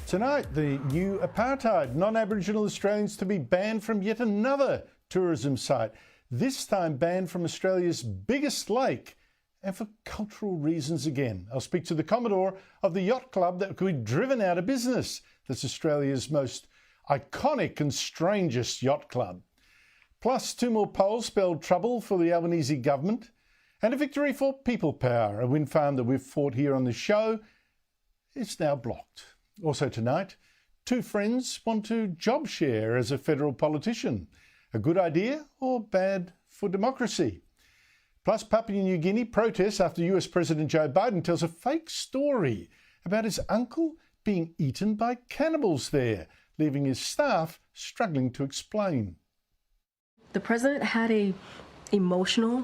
Tonight, the new apartheid, non-Aboriginal Australians to be banned from yet another tourism site, this time banned from Australia's biggest lake, and for cultural reasons again. I'll speak to the Commodore of the yacht club that could be driven out of business. That's Australia's most iconic and strangest yacht club. Plus, 2 more polls spelled trouble for the Albanese government, and a victory for people power, a wind farm that we've fought here on the show. It's now blocked. Also tonight, 2 friends want to job share as a federal politician. A good idea or bad for democracy? Plus, Papua New Guinea protests after US President Joe Biden tells a fake story about his uncle being eaten by cannibals there, leaving his staff struggling to explain. The president had a emotional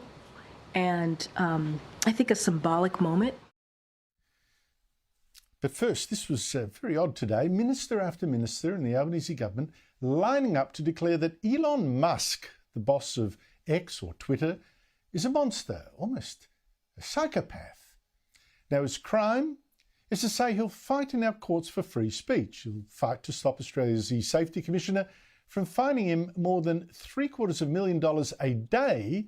and I think a symbolic moment. But first, this was very odd today. Minister after minister in the Albanese government lining up to declare that Elon Musk, the boss of X or Twitter, is a monster, almost a psychopath. Now, his crime is to say he'll fight in our courts for free speech. He'll fight to stop Australia's eSafety Commissioner from fining him more than $750,000 a day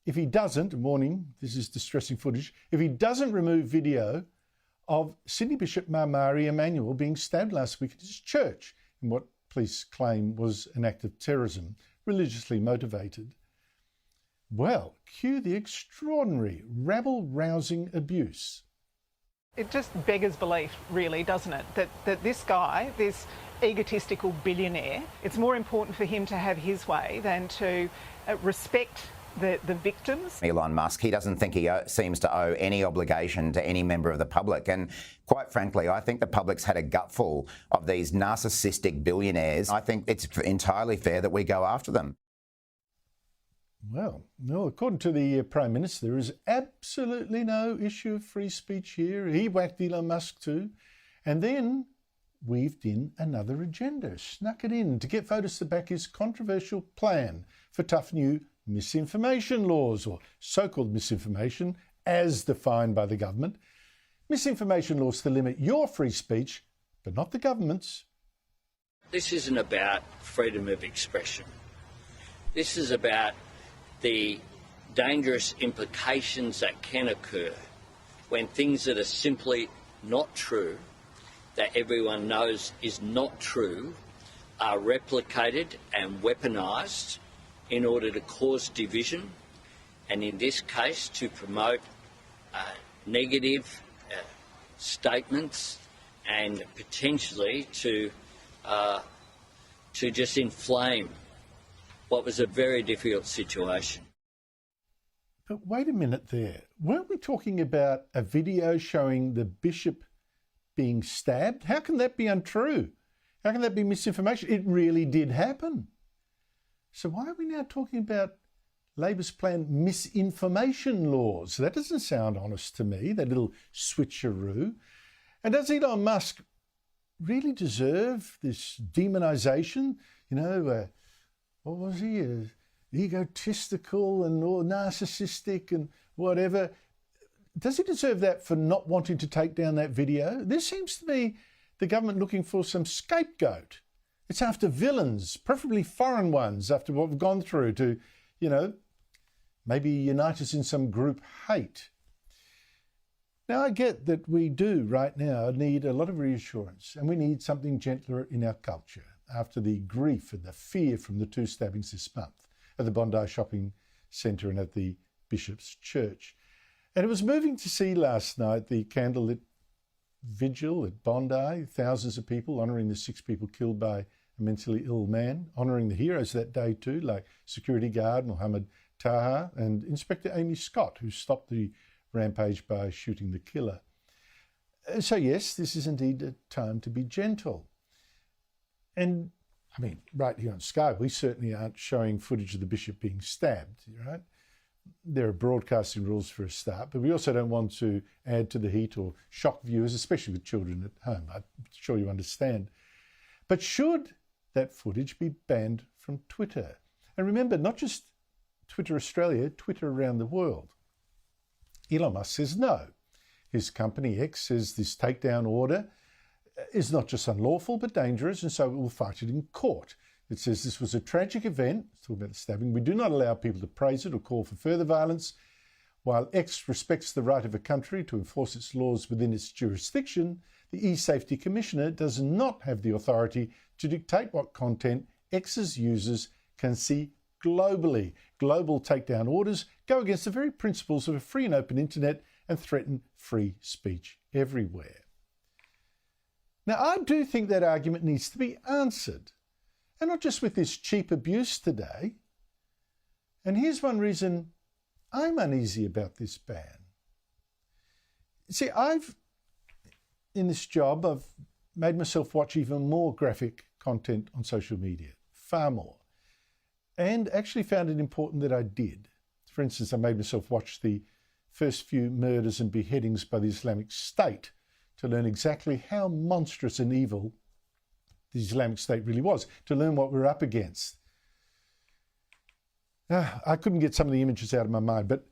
if he doesn't, warning, this is distressing footage, if he doesn't remove video of Sydney Bishop Marmari Emmanuel being stabbed last week at his church in what police claim was an act of terrorism, religiously motivated. Well, cue the extraordinary, rabble-rousing abuse. It just beggars belief, really, doesn't it? That this guy, this egotistical billionaire, it's more important for him to have his way than to respect the victims. Elon Musk, he doesn't think he seems to owe any obligation to any member of the public. And quite frankly, I think the public's had a gutful of these narcissistic billionaires. I think it's entirely fair that we go after them. Well, no, according to the Prime Minister, there is absolutely no issue of free speech here. He whacked Elon Musk too, and then weaved in another agenda, snuck it in to get voters to back his controversial plan for tough new misinformation laws, or so-called misinformation as defined by the government. Misinformation laws to limit your free speech, but not the government's. This isn't about freedom of expression. This is about the dangerous implications that can occur when things that are simply not true, that everyone knows is not true, are replicated and weaponised in order to cause division, and in this case to promote negative statements and potentially to just inflame what was a very difficult situation. But wait a minute there. Weren't we talking about a video showing the bishop being stabbed? How can that be untrue? How can that be misinformation? It really did happen. So why are we now talking about Labor's planned misinformation laws? That doesn't sound honest to me, that little switcheroo. And does Elon Musk really deserve this demonisation? You know, what was he? Egotistical and narcissistic and whatever. Does he deserve that for not wanting to take down that video? This seems to be the government looking for some scapegoat. It's after villains, preferably foreign ones, after what we've gone through to, you know, maybe unite us in some group hate. Now, I get that we do right now need a lot of reassurance, and we need something gentler in our culture after the grief and the fear from the 2 stabbings this month at the Bondi Shopping Centre and at the Bishop's Church. And it was moving to see last night the candlelit vigil at Bondi, thousands of people honouring the 6 people killed by a mentally ill man, honouring the heroes that day too, like security guard Mohammed Taha and Inspector Amy Scott, who stopped the rampage by shooting the killer. So yes, this is indeed a time to be gentle. And I mean, right here on Sky, we certainly aren't showing footage of the bishop being stabbed, right? There are broadcasting rules for a start, but we also don't want to add to the heat or shock viewers, especially with children at home. I'm sure you understand. But should that footage be banned from Twitter? And remember, not just Twitter Australia, Twitter around the world. Elon Musk says no. His company X says this takedown order is not just unlawful but dangerous, and so it will fight it in court. It says this was a tragic event, it's talking about the stabbing. We do not allow people to praise it or call for further violence. While X respects the right of a country to enforce its laws within its jurisdiction, the eSafety Commissioner does not have the authority to dictate what content X's users can see globally. Global takedown orders go against the very principles of a free and open internet and threaten free speech everywhere. Now, I do think that argument needs to be answered, and not just with this cheap abuse today. And here's one reason I'm uneasy about this ban. See, in this job, I've made myself watch even more graphic content on social media, far more, and actually found it important that I did. For instance, I made myself watch the first few murders and beheadings by the Islamic State to learn exactly how monstrous and evil the Islamic State really was, to learn what we're up against. I couldn't get some of the images out of my mind, but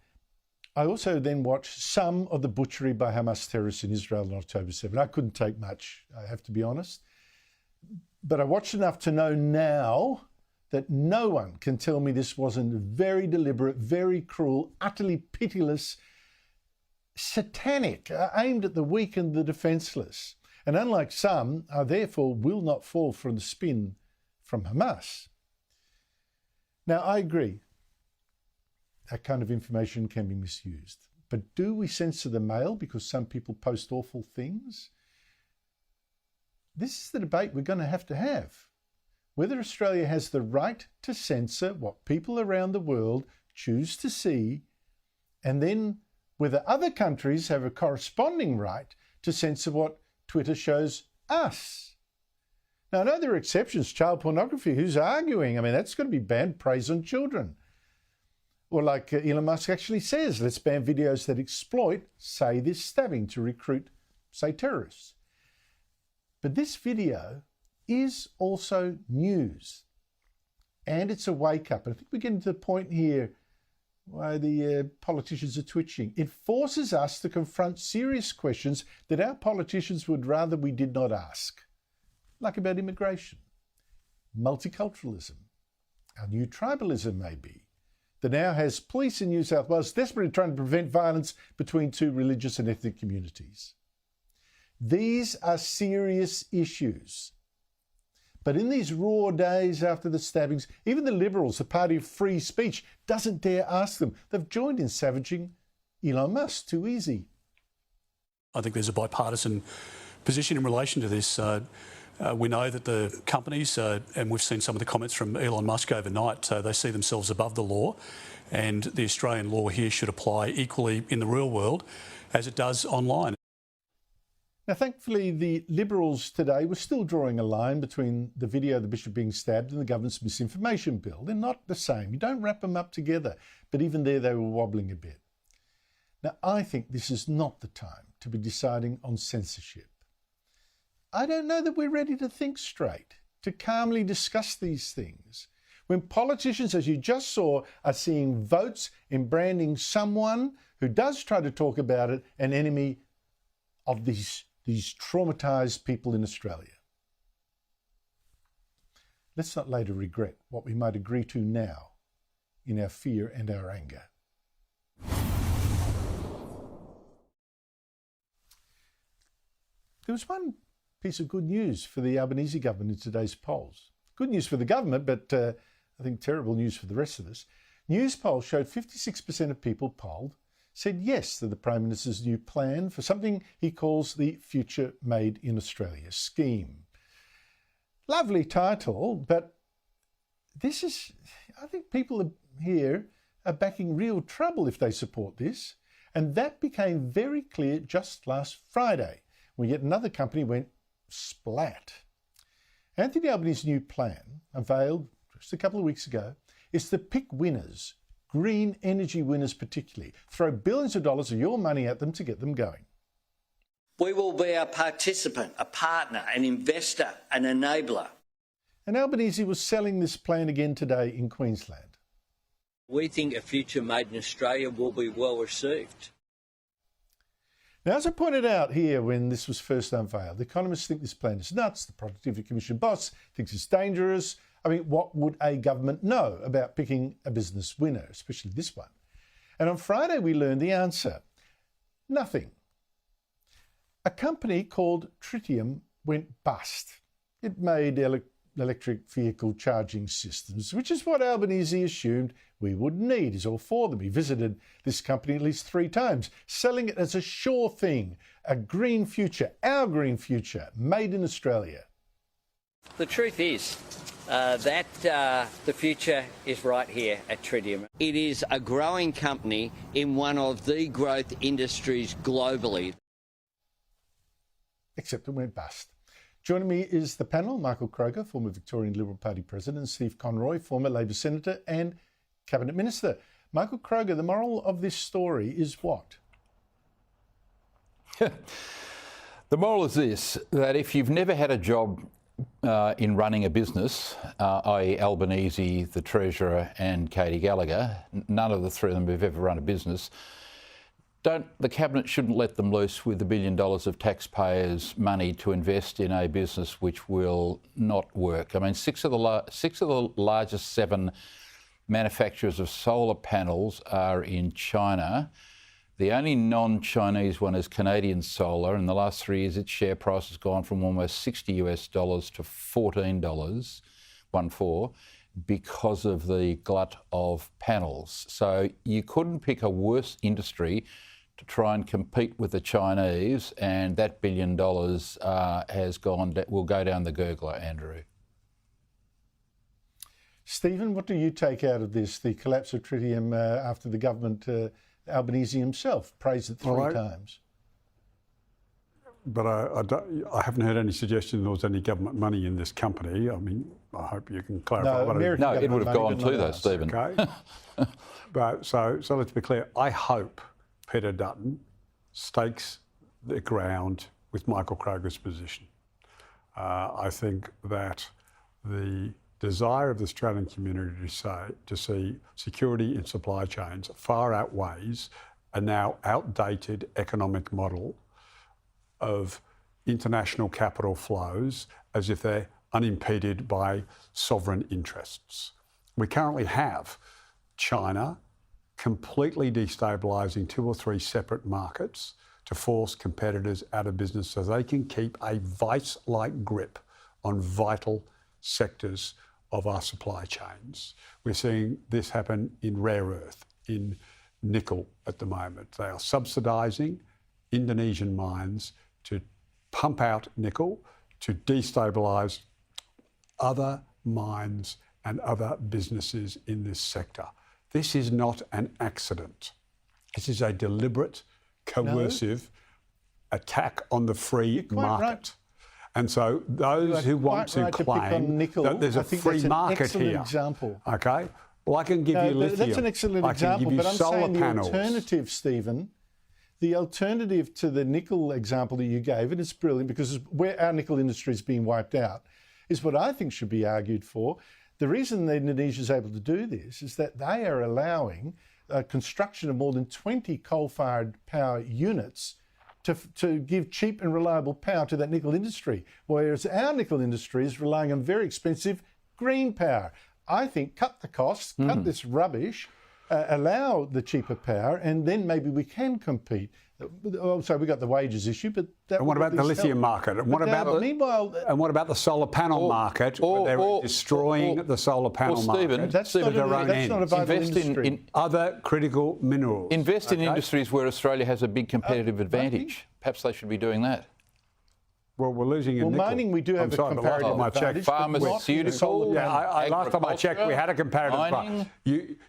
I also then watched some of the butchery by Hamas terrorists in Israel on October 7. I couldn't take much, I have to be honest. But I watched enough to know now that no one can tell me this wasn't very deliberate, very cruel, utterly pitiless, satanic, aimed at the weak and the defenceless. And unlike some, I therefore will not fall for the spin from Hamas. Now, I agree, that kind of information can be misused. But do we censor the mail because some people post awful things? This is the debate we're going to have. Whether Australia has the right to censor what people around the world choose to see, and then whether other countries have a corresponding right to censor what Twitter shows us. Now, I know there are exceptions. Child pornography, who's arguing? I mean, that's going to be banned, praise on children. Or like Elon Musk actually says, let's ban videos that exploit, say, this stabbing to recruit, say, terrorists. But this video is also news. And it's a wake-up. And I think we're getting to the point here why the politicians are twitching. It forces us to confront serious questions that our politicians would rather we did not ask. Like about immigration, multiculturalism, our new tribalism maybe, that now has police in New South Wales desperately trying to prevent violence between two religious and ethnic communities. These are serious issues. But in these raw days after the stabbings, even the Liberals, the party of free speech, doesn't dare ask them. They've joined in savaging Elon Musk. Too easy. I think there's a bipartisan position in relation to this. We know that the companies, and we've seen some of the comments from Elon Musk overnight, they see themselves above the law, and the Australian law here should apply equally in the real world as it does online. Now, thankfully, the Liberals today were still drawing a line between the video of the bishop being stabbed and the government's misinformation bill. They're not the same. You don't wrap them up together. But even there, they were wobbling a bit. Now, I think this is not the time to be deciding on censorship. I don't know that we're ready to think straight, to calmly discuss these things. When politicians, as you just saw, are seeing votes in branding someone who does try to talk about it an enemy of these traumatised people in Australia. Let's not later regret what we might agree to now in our fear and our anger. There was one piece of good news for the Albanese government in today's polls. Good news for the government, but I think terrible news for the rest of us. News polls showed 56% of people polled said yes to the Prime Minister's new plan for something he calls the Future Made in Australia scheme. Lovely title, but this is, I think people here are backing real trouble if they support this. And that became very clear just last Friday, when yet another company went splat. Anthony Albanese's new plan, unveiled just a couple of weeks ago, is to pick winners, green energy winners particularly, throw billions of dollars of your money at them to get them going. We will be a participant, a partner, an investor, an enabler. And Albanese was selling this plan again today in Queensland. We think a future made in Australia will be well received. Now, as I pointed out here when this was first unveiled, economists think this plan is nuts. The Productivity Commission boss thinks it's dangerous. I mean, what would a government know about picking a business winner, especially this one? And on Friday, we learned the answer. Nothing. A company called Tritium went bust. It made electric vehicle charging systems, which is what Albanese assumed we would need. He's all for them. He visited this company at least 3 times, selling it as a sure thing, a green future, our green future, made in Australia. The truth is that the future is right here at Tritium. It is a growing company in one of the growth industries globally. Except it went bust. Joining me is the panel, Michael Kroger, former Victorian Liberal Party President, and Steve Conroy, former Labor Senator and Cabinet Minister. Michael Kroger, the moral of this story is what? The moral is this, that if you've never had a job in running a business, i.e. Albanese, the Treasurer and Katie Gallagher, none of the 3 of them have ever run a business, the Cabinet shouldn't let them loose with $1 billion of taxpayers' money to invest in a business which will not work. I mean, 6 of the largest 7 manufacturers of solar panels are in China. The only non-Chinese one is Canadian Solar. In the last 3 years, its share price has gone from almost $60 to $14, 1-4, because of the glut of panels. So you couldn't pick a worse industry to try and compete with the Chinese, and that $1 billion will go down the gurgler, Andrew. Stephen, what do you take out of this, the collapse of Tritium after the government, Albanese himself, praised it 3 times? But I haven't heard any suggestion there was any government money in this company. I mean, I hope you can clarify. No, it would have gone to though, Stephen. Okay. But so let's be clear. I hope Peter Dutton stakes the ground with Michael Kroger's position. I think that the desire of the Australian community to see security in supply chains far outweighs a now outdated economic model of international capital flows as if they're unimpeded by sovereign interests. We currently have China completely destabilising 2 or 3 separate markets to force competitors out of business so they can keep a vice-like grip on vital sectors of our supply chains. We're seeing this happen in rare earth, in nickel at the moment. They are subsidising Indonesian mines to pump out nickel, to destabilise other mines and other businesses in this sector. This is not an accident. This is a deliberate, coercive attack on the free market. Right. And so those who want to claim that there's a free market here. Example. Okay? Well, I can give you lithium. That's an excellent example, but I'm saying the alternative, Stephen, the alternative to the nickel example that you gave, and it's brilliant because where our nickel industry is being wiped out, is what I think should be argued for. The reason that Indonesia is able to do this is that they are allowing construction of more than 20 coal-fired power units to give cheap and reliable power to that nickel industry, whereas our nickel industry is relying on very expensive green power. I think cut the costs, cut this rubbish, allow the cheaper power, and then maybe we can compete. So we got the wages issue, but that. And what about the lithium market? And what about the solar panel market? Where they're destroying the solar panel market. That's not a vital industry. In other critical minerals. Invest in industries where Australia has a big competitive advantage. Perhaps they should be doing that. Well, we're losing in nickel. Mining, we do have a comparative advantage. Pharmaceutical. Yeah, last time I checked, we had a comparative advantage.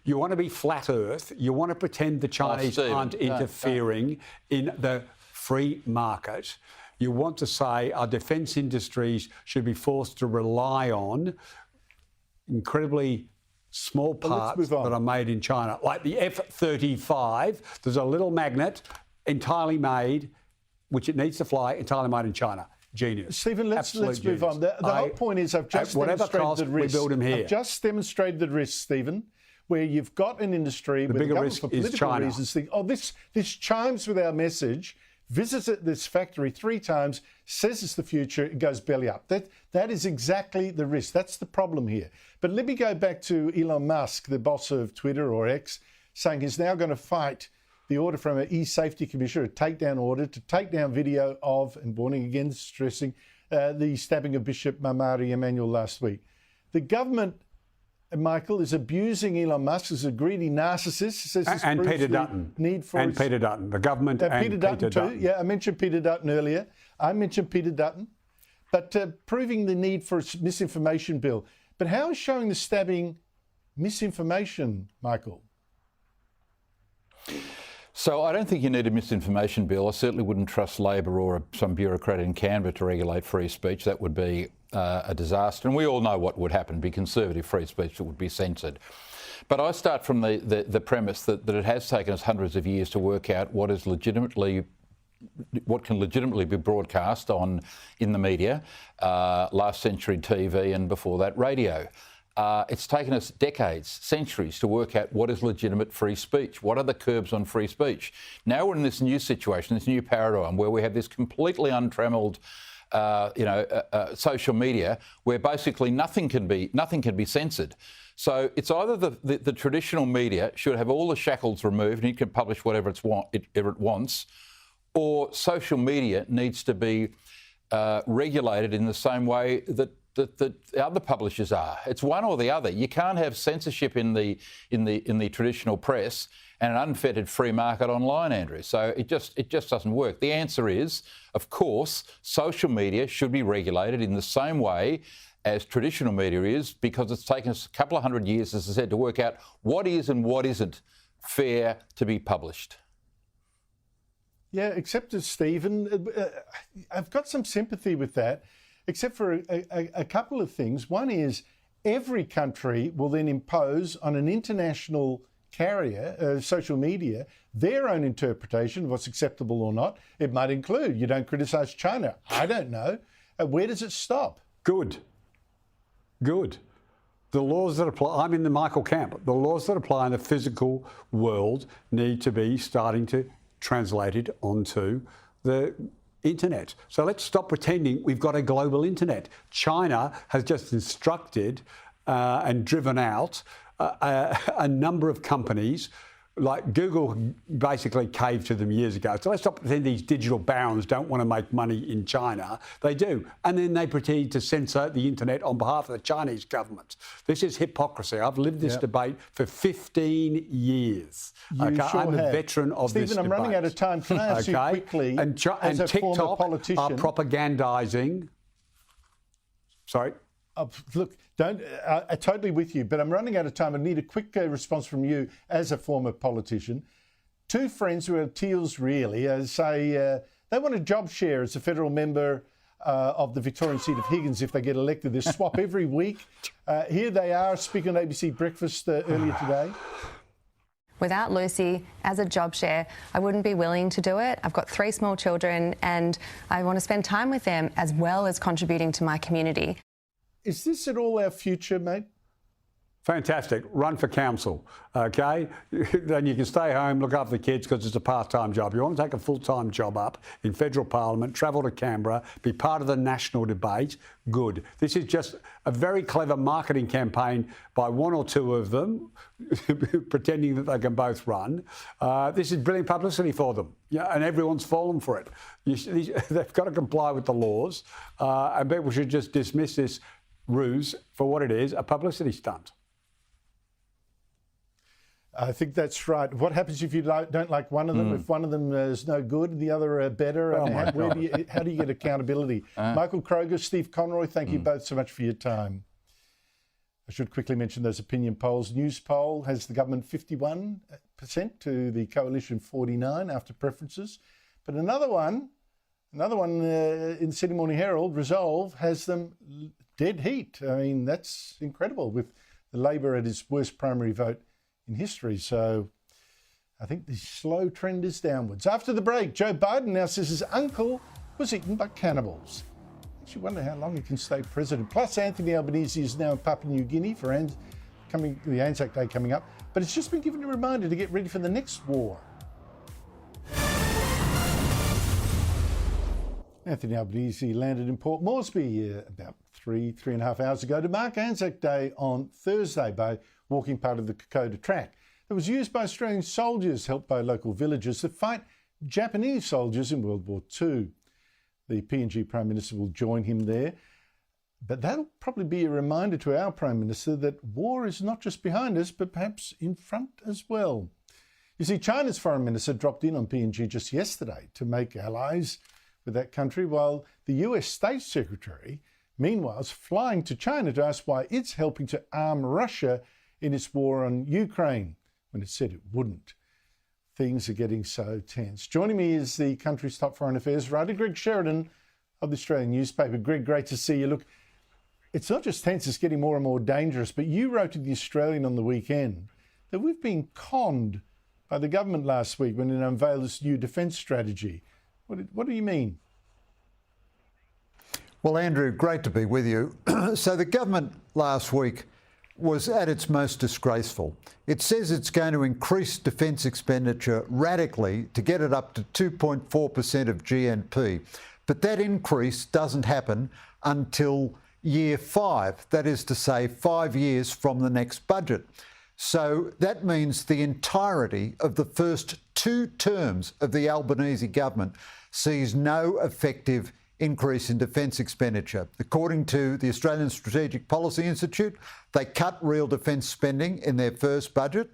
You want to be flat Earth. You want to pretend the Chinese aren't interfering in the free market. You want to say our defence industries should be forced to rely on incredibly small parts that are made in China, like the F-35. There's a little magnet entirely made, which it needs to fly, entirely made in China. Genius. Stephen, let's move on. The whole point is I've just demonstrated the risk. We build them here. I've just demonstrated the risk, Stephen, where you've got an industry the where the bigger government risk for is political China. reasons think, this chimes with our message. visited this factory 3 times, says it's the future, it goes belly up. That is exactly the risk. That's the problem here. But let me go back to Elon Musk, the boss of Twitter or X, saying he's now going to fight the order from an eSafety commissioner, a takedown order to take down video of, and warning again, stressing, the stabbing of Bishop Mamari Emmanuel last week. The government, Michael, is abusing Elon Musk as a greedy narcissist. Says this and proves Peter the Dutton. Need for and Peter Dutton, the government and Peter Dutton too. Yeah, I mentioned Peter Dutton earlier. I mentioned Peter Dutton. But proving the need for a misinformation bill. But how is showing the stabbing misinformation, Michael? So I don't think you need a misinformation bill. I certainly wouldn't trust Labor or some bureaucrat in Canberra to regulate free speech. That would be a disaster. And we all know what would happen, be conservative free speech that would be censored. But I start from the premise that it has taken us hundreds of years to work out what can legitimately be broadcast in the media, last century TV and before that radio. It's taken us decades, centuries to work out what is legitimate free speech. What are the curbs on free speech? Now we're in this new situation, this new paradigm where we have this completely untrammelled, social media where basically nothing can be censored. So it's either the traditional media should have all the shackles removed and it can publish whatever it wants, or social media needs to be regulated in the same way that other publishers are. It's one or the other. You can't have censorship in the traditional press and an unfettered free market online, Andrew. So it just doesn't work. The answer is, of course, social media should be regulated in the same way as traditional media is, because it's taken us a couple of hundred years, as I said, to work out what is and what isn't fair to be published. Yeah, except as Stephen, I've got some sympathy with that, except for a couple of things. One is every country will then impose on an international carrier, social media, their own interpretation of what's acceptable or not. It might include, you don't criticise China. I don't know. Where does it stop? Good. The laws that apply, I'm in the Michael camp, the laws that apply in the physical world need to be starting to translated onto the internet. So let's stop pretending we've got a global internet. China has just instructed and driven out a number of companies, like Google basically caved to them years ago. So let's stop pretending these digital barons don't want to make money in China. They do. And then they pretend to censor the internet on behalf of the Chinese government. This is hypocrisy. I've lived this debate for 15 years. I'm a veteran of this debate. Stephen, I'm running out of time. Can I ask you quickly, and TikTok are propagandising. Sorry? Look, I'm totally with you, but I'm running out of time. I need a quick response from you as a former politician. 2 friends who are Teals really say they want a job share as a federal member of the Victorian seat of Higgins if they get elected. They swap every week. Here they are speaking on ABC Breakfast earlier today. Without Lucy, as a job share, I wouldn't be willing to do it. I've got 3 small children and I want to spend time with them as well as contributing to my community. Is this at all our future, mate? Fantastic. Run for council, okay? Then you can stay home, look after the kids because it's a part-time job. You want to take a full-time job up in federal parliament, travel to Canberra, be part of the national debate, good. This is just a very clever marketing campaign by 1 or 2 of them, pretending that they can both run. This is brilliant publicity for them, and everyone's fallen for it. They've got to comply with the laws, and people should just dismiss this ruse for what it is, a publicity stunt. I think that's right. What happens if you don't like one of them? If one of them is no good and the other are better? How do you get accountability? Michael Kroger, Steve Conroy, thank you both so much for your time. I should quickly mention those opinion polls. News poll has the government 51% to the coalition 49% after preferences. But another one in the Sydney Morning Herald, Resolve, has them dead heat. I mean, that's incredible with the Labor at its worst primary vote in history. So I think the slow trend is downwards. After the break, Joe Biden now says his uncle was eaten by cannibals. Makes you wonder how long he can stay president. Plus, Anthony Albanese is now in Papua New Guinea for the Anzac Day coming up. But it's just been given a reminder to get ready for the next war. Anthony Albanese landed in Port Moresby about three and a half hours ago to mark Anzac Day on Thursday by walking part of the Kokoda track that was used by Australian soldiers helped by local villagers to fight Japanese soldiers in World War II. The PNG Prime Minister will join him there, but that'll probably be a reminder to our Prime Minister that war is not just behind us, but perhaps in front as well. You see, China's Foreign Minister dropped in on PNG just yesterday to make allies with that country, while the US State Secretary, meanwhile, is flying to China to ask why it's helping to arm Russia in its war on Ukraine, when it said it wouldn't. Things are getting so tense. Joining me is the country's top foreign affairs writer, Greg Sheridan of the Australian newspaper. Greg, great to see you. Look, it's not just tense, it's getting more and more dangerous, but you wrote to the Australian on the weekend that we've been conned by the government last week when it unveiled its new defence strategy. What do you mean? Well, Andrew, great to be with you. So the government last week was at its most disgraceful. It says it's going to increase defence expenditure radically to get it up to 2.4% of GNP. But that increase doesn't happen until year 5, that is to say 5 years from the next budget. So that means the entirety of the first 2 terms of the Albanese government sees no effective increase in defence expenditure. According to the Australian Strategic Policy Institute, they cut real defence spending in their first budget,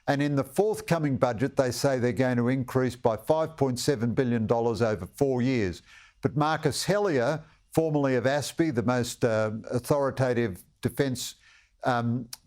and in the forthcoming budget they say they're going to increase by $5.7 billion over 4 years. But Marcus Hellier, formerly of ASPI, the most authoritative defence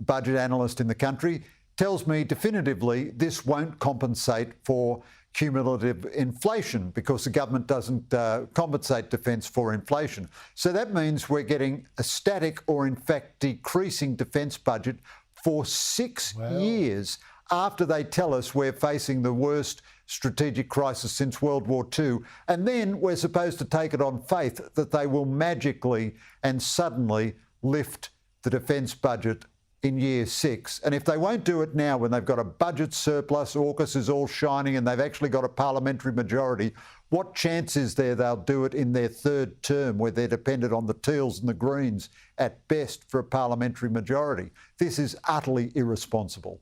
budget analyst in the country, tells me definitively this won't compensate for cumulative inflation because the government doesn't compensate defence for inflation. So that means we're getting a static or in fact decreasing defence budget for 6 years after they tell us we're facing the worst strategic crisis since World War II. And then we're supposed to take it on faith that they will magically and suddenly lift the defence budget in year 6. And if they won't do it now when they've got a budget surplus, AUKUS is all shining and they've actually got a parliamentary majority, what chance is there they'll do it in their 3rd term where they're dependent on the Teals and the Greens at best for a parliamentary majority? This is utterly irresponsible.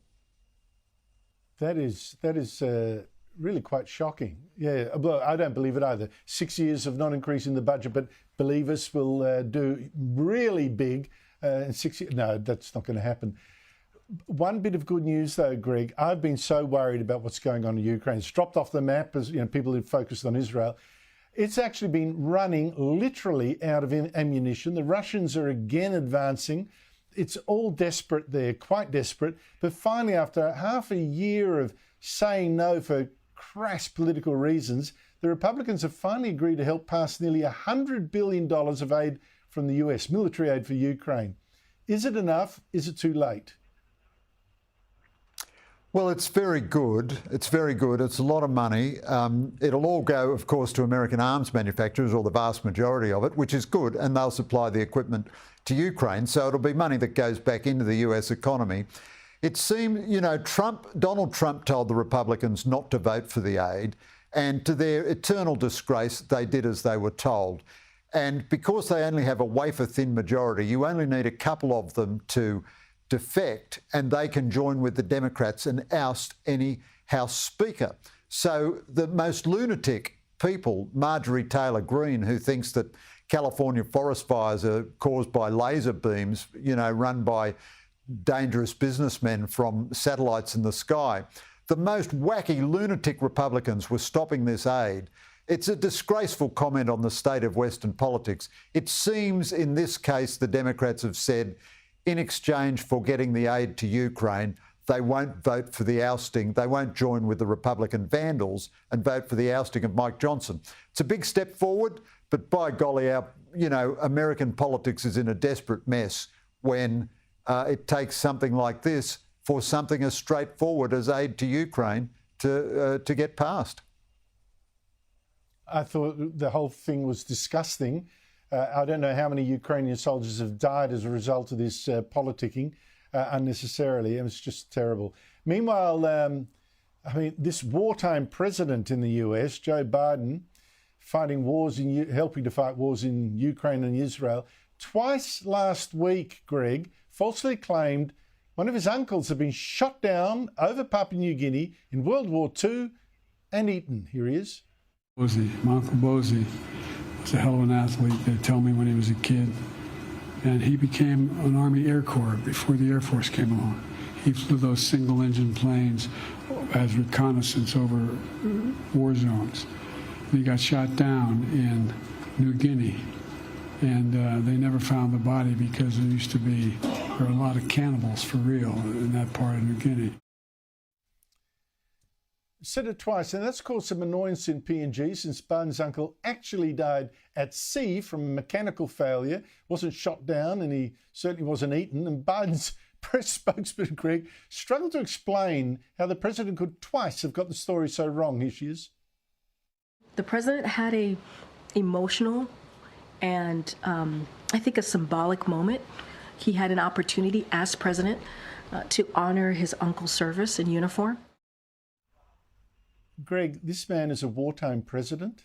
That is really quite shocking. Yeah, well, I don't believe it either. 6 years of not increasing the budget, but believe us, will do really big in 6 years. No, that's not going to happen. One bit of good news, though, Greg. I've been so worried about what's going on in Ukraine. It's dropped off the map as people who focused on Israel. It's actually been running literally out of ammunition. The Russians are again advancing. It's all desperate there, quite desperate. But finally, after half a year of saying no for crass political reasons, the Republicans have finally agreed to help pass nearly $100 billion of aid from the US, military aid for Ukraine. Is it enough? Is it too late? Well, it's very good. It's very good. It's a lot of money. It'll all go, of course, to American arms manufacturers, or the vast majority of it, which is good, and they'll supply the equipment to Ukraine. So it'll be money that goes back into the US economy. It seemed, Donald Trump told the Republicans not to vote for the aid, and to their eternal disgrace, they did as they were told. And because they only have a wafer-thin majority, you only need a couple of them to defect, and they can join with the Democrats and oust any House Speaker. So the most lunatic people, Marjorie Taylor Greene, who thinks that California forest fires are caused by laser beams, run by dangerous businessmen from satellites in the sky. The most wacky lunatic Republicans were stopping this aid. It's a disgraceful comment on the state of Western politics. It seems in this case the Democrats have said, in exchange for getting the aid to Ukraine, they won't vote for the ousting. They won't join with the Republican vandals and vote for the ousting of Mike Johnson. It's a big step forward, but by golly, American politics is in a desperate mess when it takes something like this for something as straightforward as aid to Ukraine to get passed. I thought the whole thing was disgusting. I don't know how many Ukrainian soldiers have died as a result of this politicking unnecessarily. It was just terrible. Meanwhile, this wartime president in the US, Joe Biden, fighting wars helping to fight wars in Ukraine and Israel, twice last week, Greg, falsely claimed one of his uncles had been shot down over Papua New Guinea in World War II and eaten. Here he is. My Uncle Bosie was a hell of an athlete, they tell me, when he was a kid. And he became an Army Air Corps before the Air Force came along. He flew those single-engine planes as reconnaissance over war zones. He got shot down in New Guinea, and they never found the body because there were a lot of cannibals for real in that part of New Guinea. Said it twice, and that's caused some annoyance in PNG since Biden's uncle actually died at sea from a mechanical failure, wasn't shot down, and he certainly wasn't eaten. And Biden's press spokesman, Greg, struggled to explain how the president could twice have got the story so wrong. Here she is. The president had a emotional and I think a symbolic moment. He had an opportunity as president to honor his uncle's service in uniform. Greg, this man is a wartime president.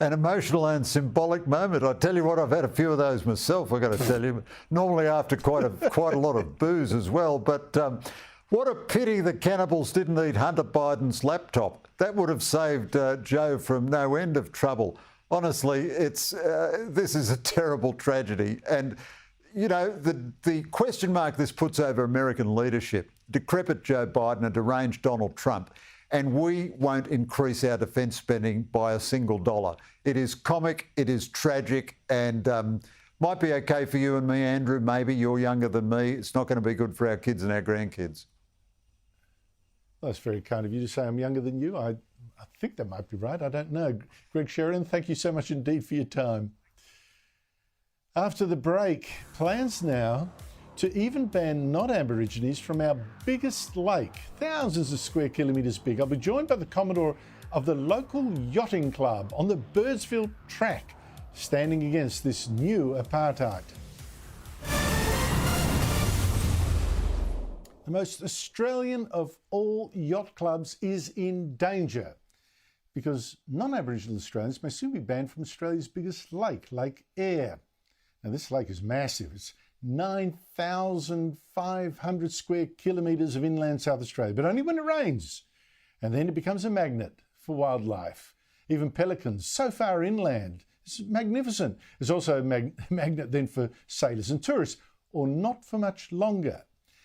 An emotional and symbolic moment. I tell you what, I've had a few of those myself, I've got to tell you. Normally after quite a lot of booze as well. But what a pity the cannibals didn't eat Hunter Biden's laptop. That would have saved Joe from no end of trouble. Honestly, this is a terrible tragedy. And, you know, the question mark this puts over American leadership, decrepit Joe Biden and deranged Donald Trump, and we won't increase our defence spending by a single dollar. It is comic, it is tragic, and might be okay for you and me, Andrew. Maybe you're younger than me. It's not going to be good for our kids and our grandkids. Well, that's very kind of you to say I'm younger than you. I think that might be right. I don't know. Greg Sheridan, thank you so much indeed for your time. After the break, plans now to even ban non-Aborigines from our biggest lake, thousands of square kilometres big. I'll be joined by the Commodore of the local yachting club on the Birdsville track, standing against this new apartheid. The most Australian of all yacht clubs is in danger because non-Aboriginal Australians may soon be banned from Australia's biggest lake, Lake Eyre. Now, this lake is massive. It's 9,500 square kilometres of inland South Australia, but only when it rains. And then it becomes a magnet for wildlife. Even pelicans, so far inland. It's magnificent. It's also a magnet then for sailors and tourists, or not for much longer.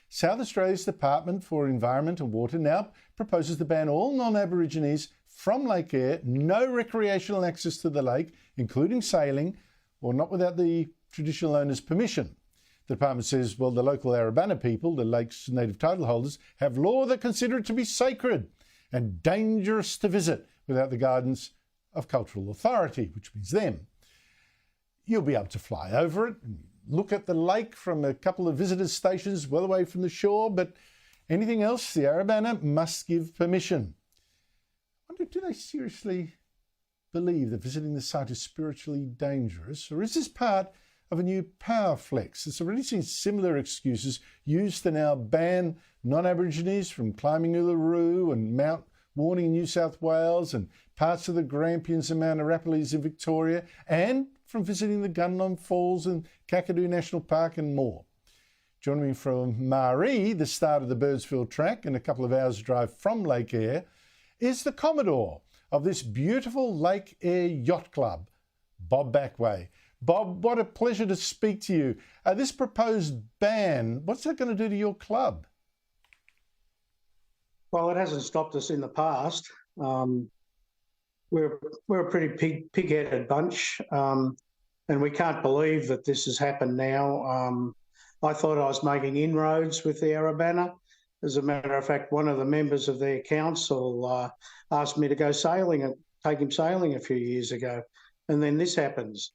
South Australia's Department for Environment and Water now proposes to ban all non-Aborigines from Lake Eyre, no recreational access to the lake, including sailing, or not without the traditional owner's permission. The department says, well, the local Arabana people, the lake's native title holders, have law that consider it to be sacred and dangerous to visit without the guidance of cultural authority, which means them. You'll be able to fly over it and look at the lake from a couple of visitors' stations well away from the shore, but anything else, the Arabana must give permission. I wonder, do they seriously believe that visiting the site is spiritually dangerous, or is this part of a new power flex? It's already seen similar excuses used to now ban non-Aborigines from climbing Uluru and Mount Warning in New South Wales and parts of the Grampians and Mount Arapiles in Victoria, and from visiting the Gunlong Falls and Kakadu National Park and more. Joining me from Maree, the start of the Birdsville track and a couple of hours drive from Lake Eyre, is the Commodore of this beautiful Lake Eyre Yacht Club, Bob Backway. Bob, what a pleasure to speak to you. This proposed ban, what's that going to do to your club? Well, it hasn't stopped us in the past. We're a pretty pig-headed bunch, and we can't believe that this has happened now. I thought I was making inroads with the Arabana. As a matter of fact, one of the members of their council asked me to go sailing and take him sailing a few years ago, and then this happens.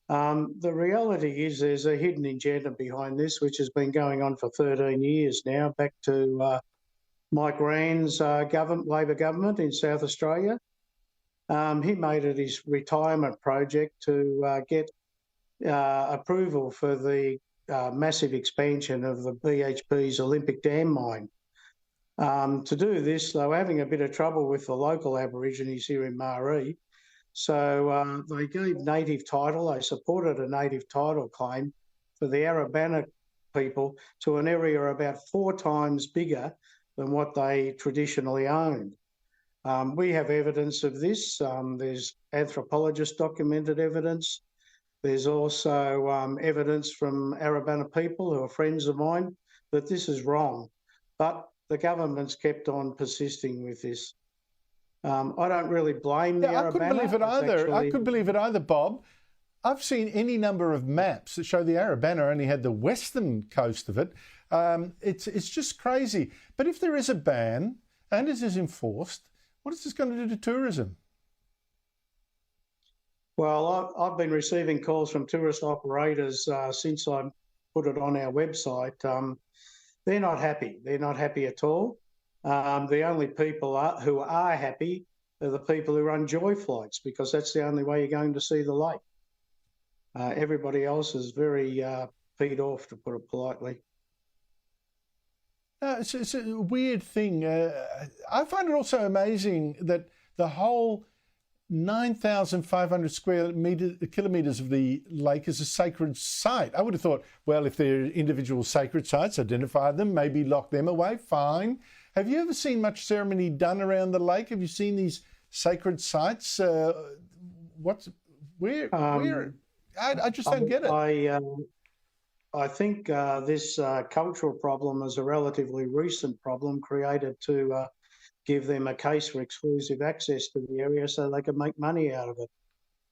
The reality is there's a hidden agenda behind this, which has been going on for 13 years now, back to Mike Rand's Labor government in South Australia. He made it his retirement project to get approval for the massive expansion of the BHP's Olympic Dam mine. To do this, they were having a bit of trouble with the local Aborigines here in Maree. So they gave native title, they supported a native title claim for the Arabana people to an area about 4 times bigger than what they traditionally owned. We have evidence of this. There's anthropologist documented evidence. There's also evidence from Arabana people who are friends of mine that this is wrong. But the government's kept on persisting with this. I don't really blame the Arabana. I couldn't believe it either. I couldn't believe it either, Bob. I've seen any number of maps that show the Arabana only had the western coast of it. It's just crazy. But if there is a ban and it is enforced, what is this going to do to tourism? Well, I've been receiving calls from tourist operators since I put it on our website. They're not happy. They're not happy at all. The only people who are happy are the people who run joy flights, because that's the only way you're going to see the lake. Everybody else is very peed off, to put it politely. It's a weird thing. I find it also amazing that the whole 9,500 square kilometres of the lake is a sacred site. I would have thought, well, if they're individual sacred sites, identify them, maybe lock them away, fine. Have you ever seen much ceremony done around the lake? Have you seen these sacred sites? Where? I just don't get it. I think this cultural problem is a relatively recent problem created to give them a case for exclusive access to the area so they can make money out of it.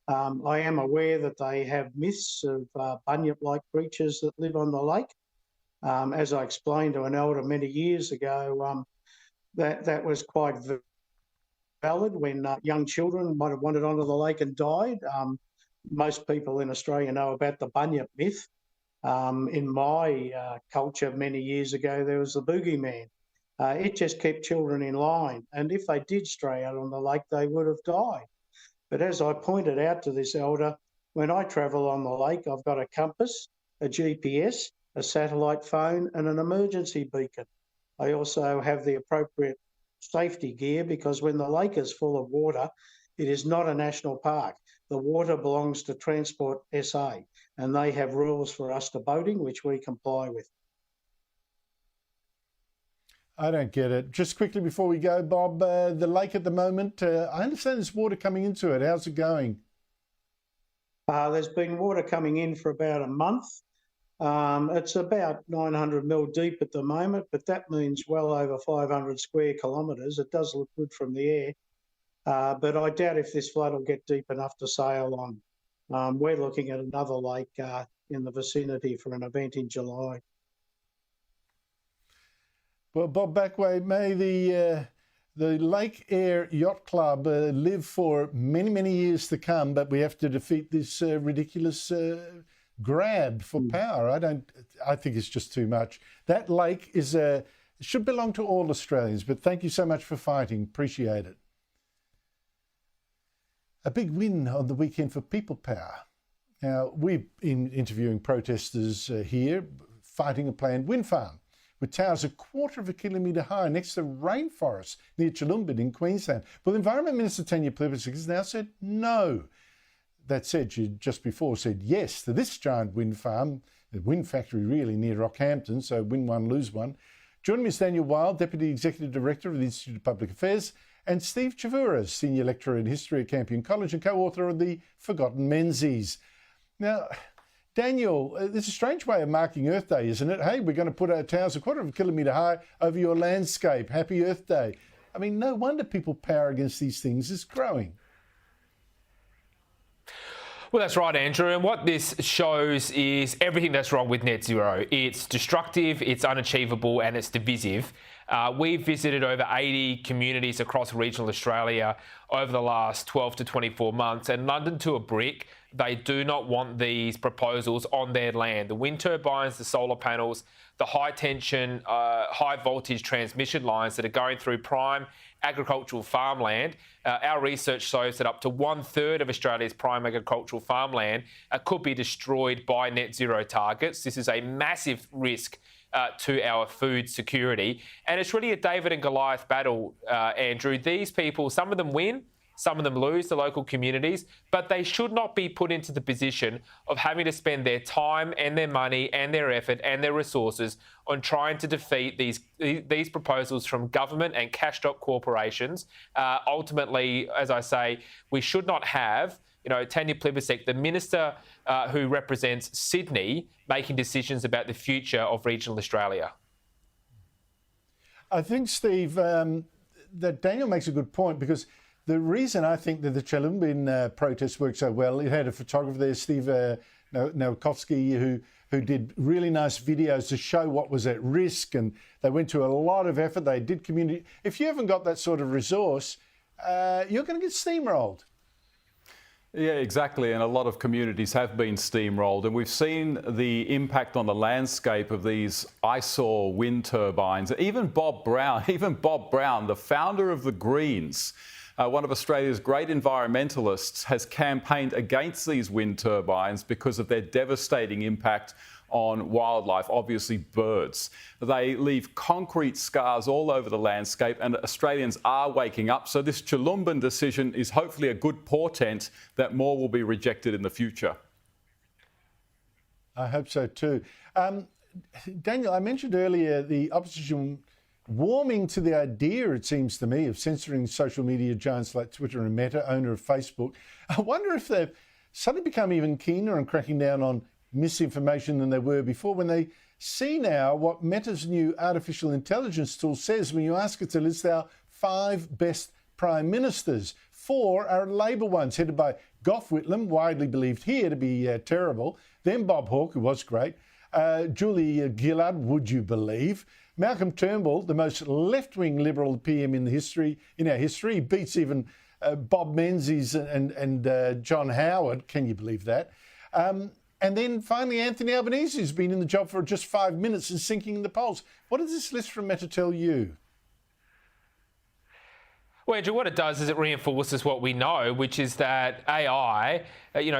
I am aware that they have myths of bunyip-like creatures that live on the lake. As I explained to an elder many years ago, that was quite valid when young children might have wandered onto the lake and died. Most people in Australia know about the bunyip myth. In my culture many years ago, there was the boogeyman. It just kept children in line, and if they did stray out on the lake, they would have died. But as I pointed out to this elder, when I travel on the lake, I've got a compass, a GPS, a satellite phone, and an emergency beacon. I also have the appropriate safety gear, because when the lake is full of water, it is not a national park. The water belongs to Transport SA, and they have rules for us to boating, which we comply with. I don't get it. Just quickly before we go, Bob, the lake at the moment, I understand there's water coming into it. How's it going? There's been water coming in for about a month. It's about 900 mil deep at the moment, but that means well over 500 square kilometres. It does look good from the air, but I doubt if this flood will get deep enough to sail on. We're looking at another lake in the vicinity for an event in July. Well, Bob Backway, may the Lake Eyre Yacht Club live for many, many years to come, but we have to defeat this ridiculous grab for power. I think it's just too much. That lake should belong to all Australians, but thank you so much for fighting. Appreciate it. A big win on the weekend for People Power. Now, we've been interviewing protesters here fighting a planned wind farm with towers 1/4 of a kilometre high next to rainforest near Chillumbit in Queensland. Well, Environment Minister Tanya Plibersek has now said no. That said, she just before said yes to this giant wind farm, the wind factory really near Rockhampton, so win one, lose one. Joining me is Daniel Wild, Deputy Executive Director of the Institute of Public Affairs, and Steve Chavura, Senior Lecturer in History at Campion College and co-author of The Forgotten Menzies. Now, Daniel, it's a strange way of marking Earth Day, isn't it? Hey, we're going to put our towers 1/4 of a kilometre high over your landscape. Happy Earth Day. I mean, no wonder people power against these things is growing. Well, that's right, Andrew. And what this shows is everything that's wrong with net zero. It's destructive, it's unachievable, and it's divisive. We've visited over 80 communities across regional Australia over the last 12 to 24 months, and London to a brick, they do not want these proposals on their land. The wind turbines, the solar panels, the high tension, high voltage transmission lines that are going through prime agricultural farmland. Our research shows that up to 1/3 of Australia's prime agricultural farmland could be destroyed by net zero targets. This is a massive risk to our food security. And it's really a David and Goliath battle, Andrew. These people, some of them win, some of them lose, the local communities, but they should not be put into the position of having to spend their time and their money and their effort and their resources on trying to defeat these proposals from government and cashed-up corporations. Ultimately, as I say, we should not have Tanya Plibersek, the minister who represents Sydney, making decisions about the future of regional Australia. I think, Steve, that Daniel makes a good point, because the reason I think that the Chalumbin protest worked so well, it had a photographer there, Steve Nowakowski, who did really nice videos to show what was at risk, and they went to a lot of effort. They did community. If you haven't got that sort of resource, you're going to get steamrolled. Yeah, exactly. And a lot of communities have been steamrolled. And we've seen the impact on the landscape of these eyesore wind turbines. Even Bob Brown, the founder of the Greens, one of Australia's great environmentalists, has campaigned against these wind turbines because of their devastating impact on wildlife, obviously birds. They leave concrete scars all over the landscape, and Australians are waking up. So this Chalumbin decision is hopefully a good portent that more will be rejected in the future. I hope so too. Daniel, I mentioned earlier the opposition warming to the idea, it seems to me, of censoring social media giants like Twitter and Meta, owner of Facebook. I wonder if they've suddenly become even keener on cracking down on misinformation than they were before, when they see now what Meta's new artificial intelligence tool says when you ask it to list our 5 best prime ministers. 4 are Labor ones, headed by Gough Whitlam, widely believed here to be terrible, then Bob Hawke, who was great, Julia Gillard, would you believe, Malcolm Turnbull, the most left-wing Liberal PM in our history, beats even Bob Menzies and John Howard. Can you believe that? And then finally, Anthony Albanese, who's been in the job for just 5 minutes and sinking in the polls. What does this list from Meta tell you? Well, Andrew, what it does is it reinforces what we know, which is that AI,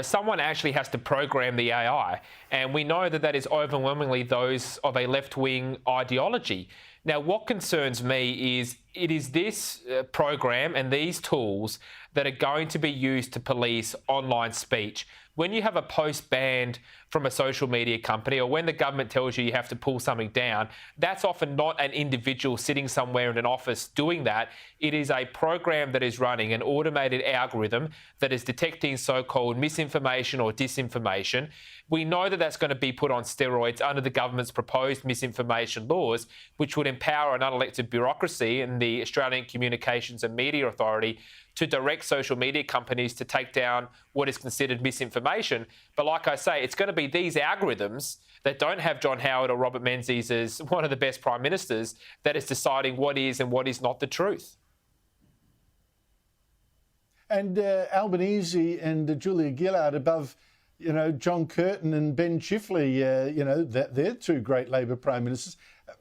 someone actually has to program the AI. And we know that is overwhelmingly those of a left-wing ideology. Now, what concerns me is it is this program and these tools that are going to be used to police online speech. When you have a post banned from a social media company, or when the government tells you have to pull something down, that's often not an individual sitting somewhere in an office doing that. It is a program that is running an automated algorithm that is detecting so-called misinformation or disinformation. We know that that's going to be put on steroids under the government's proposed misinformation laws, which would empower an unelected bureaucracy in the Australian Communications and Media Authority to direct social media companies to take down what is considered misinformation. But like I say, it's going to be these algorithms that don't have John Howard or Robert Menzies as one of the best prime ministers that is deciding what is and what is not the truth. And Albanese and Julia Gillard above, John Curtin and Ben Chifley, they're 2 great Labor prime ministers.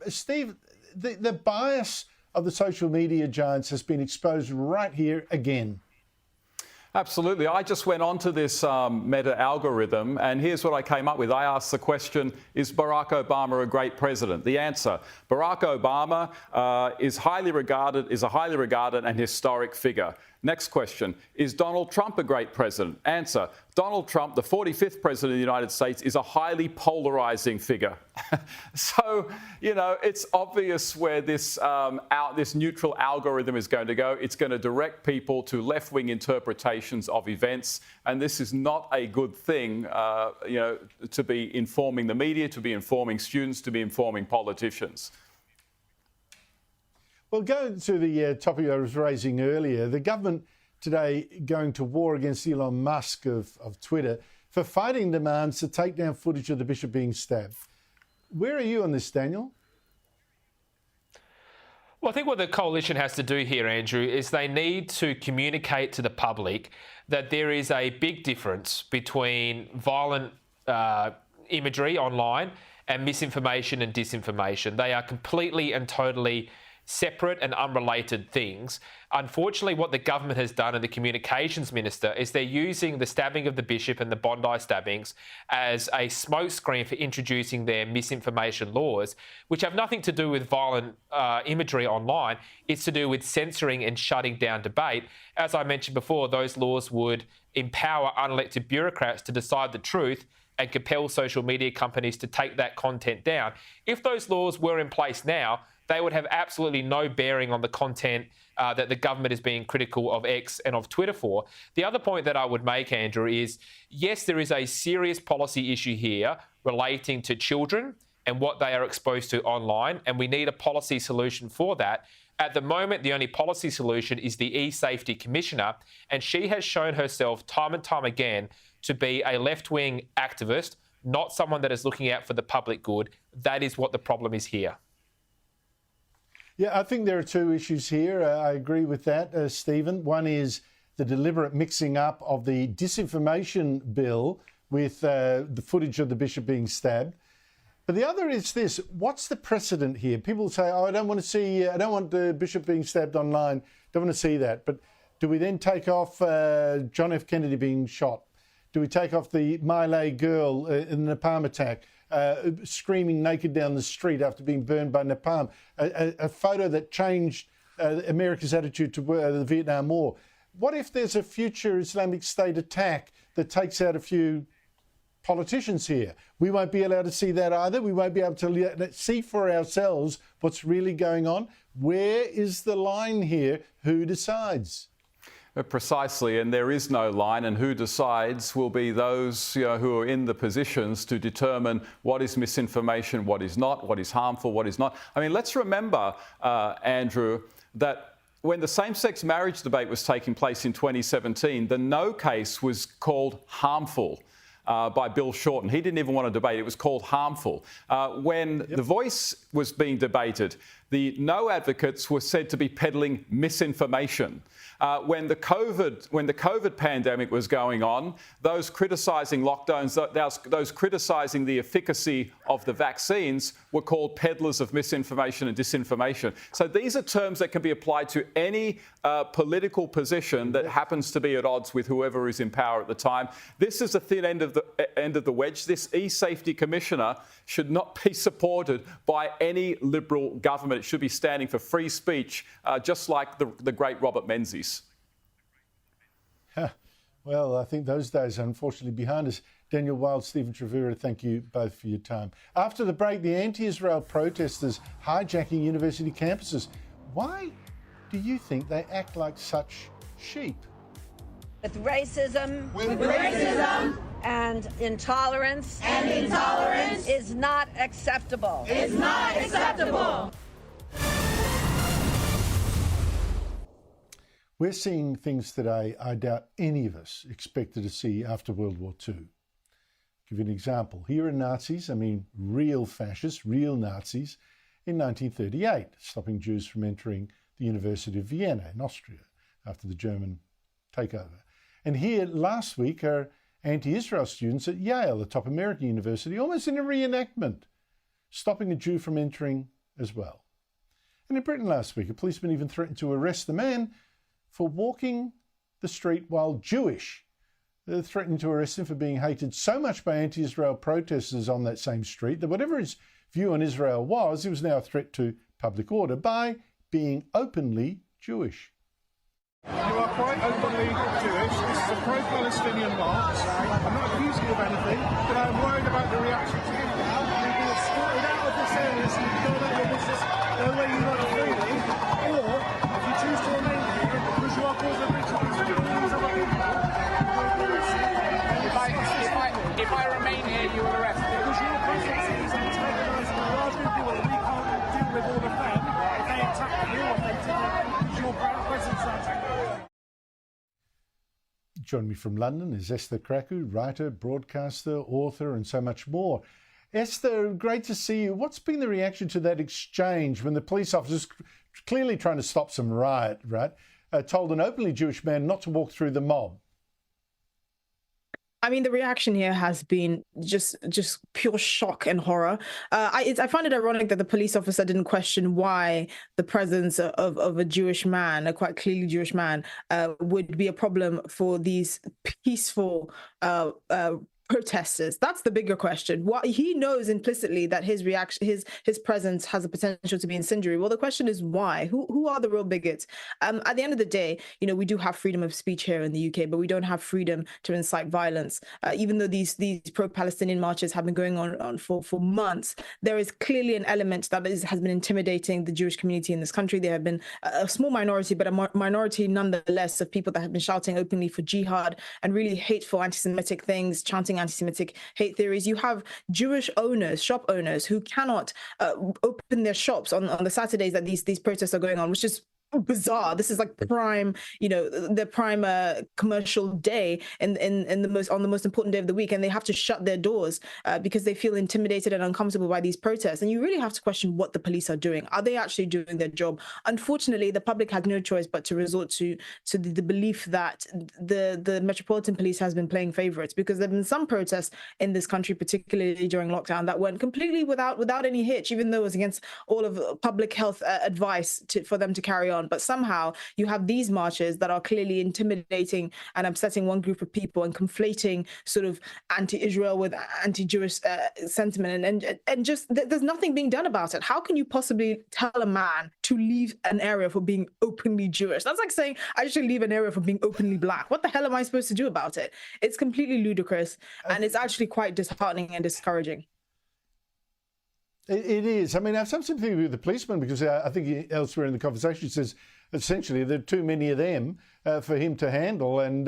Steve, the bias of the social media giants has been exposed right here again. Absolutely. I just went on to this Meta algorithm, and here's what I came up with. I asked the question, is Barack Obama a great president? The answer, Barack Obama is a highly regarded and historic figure. Next question, is Donald Trump a great president? Answer, Donald Trump, the 45th president of the United States, is a highly polarising figure. So, it's obvious where this neutral algorithm is going to go. It's going to direct people to left-wing interpretations of events, and this is not a good thing, to be informing the media, to be informing students, to be informing politicians. Well, going to the topic I was raising earlier, the government today going to war against Elon Musk of Twitter for fighting demands to take down footage of the bishop being stabbed. Where are you on this, Daniel? Well, I think what the coalition has to do here, Andrew, is they need to communicate to the public that there is a big difference between violent imagery online and misinformation and disinformation. They are completely and totally separate and unrelated things. Unfortunately, what the government has done and the communications minister is they're using the stabbing of the bishop and the Bondi stabbings as a smokescreen for introducing their misinformation laws, which have nothing to do with violent imagery online. It's to do with censoring and shutting down debate. As I mentioned before, those laws would empower unelected bureaucrats to decide the truth and compel social media companies to take that content down. If those laws were in place now, they would have absolutely no bearing on the content that the government is being critical of X and of Twitter for. The other point that I would make, Andrew, is yes, there is a serious policy issue here relating to children and what they are exposed to online, and we need a policy solution for that. At the moment, the only policy solution is the eSafety Commissioner, and she has shown herself time and time again to be a left-wing activist, not someone that is looking out for the public good. That is what the problem is here. Yeah, I think there are two issues here. I agree with that, Stephen. One is the deliberate mixing up of the disinformation bill with the footage of the bishop being stabbed. But the other is this: what's the precedent here? People say, "Oh, I don't want the bishop being stabbed online. Don't want to see that." But do we then take off John F. Kennedy being shot? Do we take off the Malay girl in the Napalm attack? Screaming naked down the street after being burned by napalm, a photo that changed America's attitude to the Vietnam War. What if there's a future Islamic State attack that takes out a few politicians here? We won't be allowed to see that either. We won't be able to see for ourselves what's really going on. Where is the line here? Who decides? Precisely, and there is no line, and who decides will be those who are in the positions to determine what is misinformation, what is not, what is harmful, what is not. I mean, let's remember, Andrew, that when the same-sex marriage debate was taking place in 2017, the No case was called harmful by Bill Shorten. He didn't even want to debate. It was called harmful. When The Voice was being debated, the No advocates were said to be peddling misinformation. When the COVID pandemic was going on, those criticising lockdowns, those criticising the efficacy of the vaccines were called peddlers of misinformation and disinformation. So these are terms that can be applied to any political position that happens to be at odds with whoever is in power at the time. This is the thin end of the wedge. This eSafety Commissioner should not be supported by any Liberal government. It should be standing for free speech, just like the great Robert Menzies. Well, I think those days are unfortunately behind us. Daniel Wild, Stephen Trevera, thank you both for your time. After the break, the anti-Israel protesters hijacking university campuses. Why do you think they act like such sheep? With racism, and intolerance, is not acceptable. Is not acceptable. We're seeing things today I doubt any of us expected to see after World War II. I'll give you an example. Here are Nazis, I mean real fascists, real Nazis, in 1938, stopping Jews from entering the University of Vienna in Austria after the German takeover. And here last week are anti-Israel students at Yale, a top American university, almost in a reenactment, stopping a Jew from entering as well. And in Britain last week, a policeman even threatened to arrest the man for walking the street while Jewish. They're threatening to arrest him for being hated so much by anti-Israel protesters on that same street that whatever his view on Israel was, he was now a threat to public order by being openly Jewish. You are quite openly Jewish. This is a pro-Palestinian march. I'm not accusing you of anything, but I'm worried about the reaction to you. You've been escorted out of this area so you can go about your business, go where you want freely, or if you choose to remain here because you are causing a breach of these other people, if I remain here, you will arrest me. Because your presence is antagonising a large group of people and we can't deal with all of them if they attack you authentically because your presence is antagonising. Joining me from London is Esther Kraku, writer, broadcaster, author, and so much more. Esther, great to see you. What's been the reaction to that exchange when the police officers, clearly trying to stop some riot, right, told an openly Jewish man not to walk through the mob? I mean, the reaction here has been just pure shock and horror. I find it ironic that the police officer didn't question why the presence of a Jewish man, a quite clearly Jewish man, would be a problem for these peaceful protesters. That's the bigger question. What he knows implicitly that his reaction, his presence has the potential to be incendiary. Well, the question is why? Who are the real bigots? At the end of the day, we do have freedom of speech here in the UK, but we don't have freedom to incite violence. Even though these pro-Palestinian marches have been going on for months, there is clearly an element that has been intimidating the Jewish community in this country. There have been a small minority, but a minority nonetheless, of people that have been shouting openly for jihad and really hateful anti-Semitic things, chanting anti-Semitic hate theories. You have Jewish owners, shop owners, who cannot open their shops on the Saturdays that these protests are going on, which is bizarre. This is like prime, the prime commercial day on the most important day of the week, and they have to shut their doors because they feel intimidated and uncomfortable by these protests. And you really have to question what the police are doing. Are they actually doing their job? Unfortunately, the public had no choice but to resort to the belief that the Metropolitan Police has been playing favorites, because there have been some protests in this country, particularly during lockdown, that went completely without any hitch, even though it was against all of public health advice for them to carry on. But somehow you have these marches that are clearly intimidating and upsetting one group of people and conflating sort of anti-Israel with anti-Jewish sentiment, and just there's nothing being done about it. How can you possibly tell a man to leave an area for being openly Jewish? That's like saying I should leave an area for being openly black. What the hell am I supposed to do about it? It's completely ludicrous, and it's actually quite disheartening and discouraging. It is. I mean, I have some sympathy with the policeman, because I think elsewhere in the conversation he says essentially there are too many of them for him to handle. And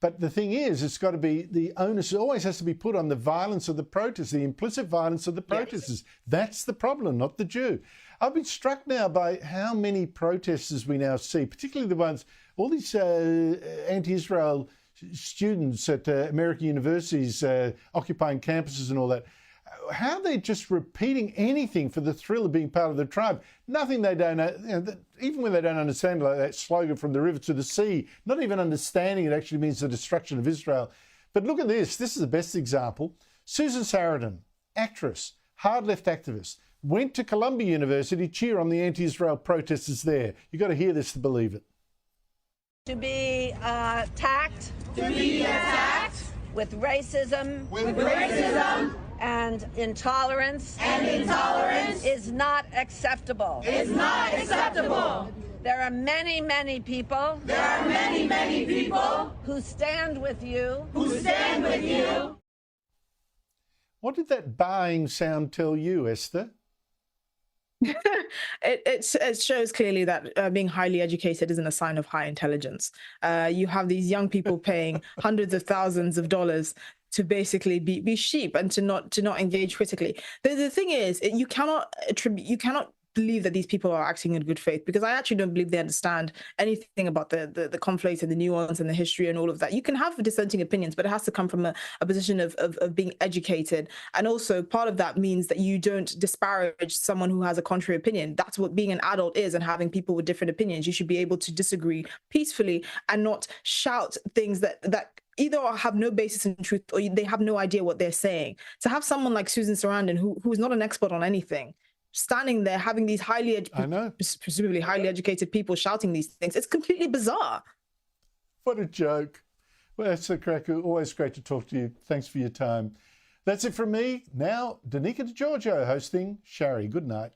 but the thing is, it's got to be, the onus always has to be put on the violence of the protesters, the implicit violence of the protesters. Yes. That's the problem, not the Jew. I've been struck now by how many protesters we now see, particularly the ones, all these anti-Israel students at American universities occupying campuses and all that. How they're just repeating anything for the thrill of being part of the tribe. Nothing they don't know, even when they don't understand, like that slogan from the river to the sea, not even understanding it actually means the destruction of Israel. But look at this. This is the best example. Susan Sarandon, actress, hard left activist, went to Columbia University to cheer on the anti-Israel protesters there. You've got to hear this to believe it. To be attacked. To be attacked. With racism. With racism. And intolerance. And intolerance. Is not acceptable. Is not acceptable. There are many, many people. There are many, many people. Who stand with you. Who stand with you. What did that baaing sound tell you, Esther? It shows clearly that being highly educated isn't a sign of high intelligence. You have these young people paying hundreds of thousands of dollars to basically be sheep and to not engage critically. The thing is, you cannot believe that these people are acting in good faith, because I actually don't believe they understand anything about the conflict and the nuance and the history and all of that. You can have dissenting opinions, but it has to come from a position of being educated. And also part of that means that you don't disparage someone who has a contrary opinion. That's what being an adult is, and having people with different opinions. You should be able to disagree peacefully and not shout things that either have no basis in truth or they have no idea what they're saying. To have someone like Susan Sarandon, who is not an expert on anything, standing there having these presumably highly educated people shouting these things, it's completely bizarre. What a joke. Well, it's always great to talk to you. Thanks for your time. That's it from me. Now, Danica DiGiorgio hosting Shari. Good night.